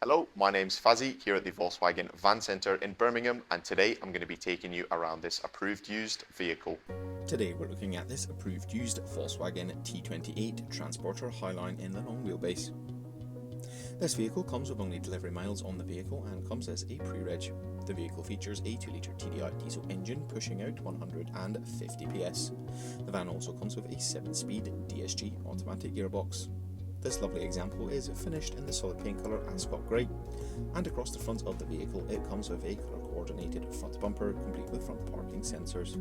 Hello, my name's Fazzy here at the Volkswagen Van Centre in Birmingham, and today I'm going to be taking you around this approved used vehicle. Today we're looking at this approved used Volkswagen T28 Transporter Highline in the long wheelbase. This vehicle comes with only delivery miles on the vehicle and comes as a pre-reg. The vehicle features a 2.0 TDI diesel engine pushing out 150 PS. The van also comes with a 7-speed DSG Automatic gearbox. This lovely example is finished in the solid paint colour Ascot grey, and across the front of the vehicle it comes with a colour coordinated front bumper complete with front parking sensors.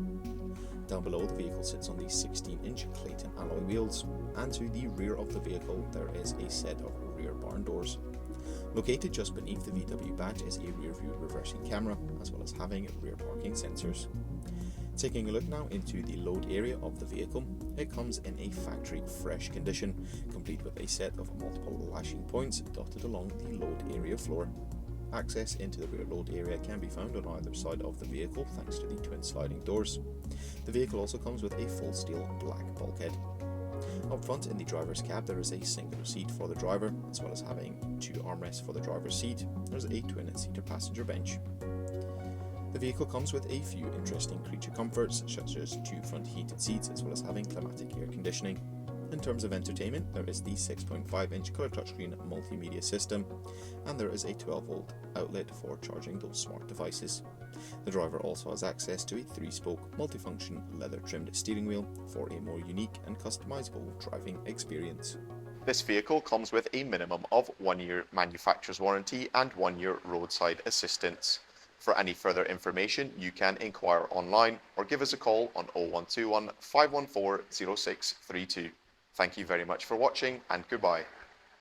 Down below the vehicle sits on the 16-inch Clayton alloy wheels, and to the rear of the vehicle there is a set of rear barn doors. Located just beneath the VW badge is a rear view reversing camera, as well as having rear parking sensors. Taking a look now into the load area of the vehicle, it comes in a factory fresh condition, complete with a set of multiple lashing points dotted along the load area floor. Access into the rear load area can be found on either side of the vehicle thanks to the twin sliding doors. The vehicle also comes with a full steel black bulkhead. Up front in the driver's cab there is a single seat for the driver, as well as having 2 armrests for the driver's seat. There's a twin-seater passenger bench. The vehicle comes with a few interesting creature comforts, such as 2 front heated seats, as well as having climatic air conditioning. In terms of entertainment, there is the 6.5-inch colour touchscreen multimedia system, and there is a 12-volt outlet for charging those smart devices. The driver also has access to a 3-spoke multifunction leather-trimmed steering wheel for a more unique and customisable driving experience. This vehicle comes with a minimum of 1 year manufacturer's warranty and 1 year roadside assistance. For any further information, you can inquire online or give us a call on 0121 514 0632. Thank you very much for watching, and goodbye.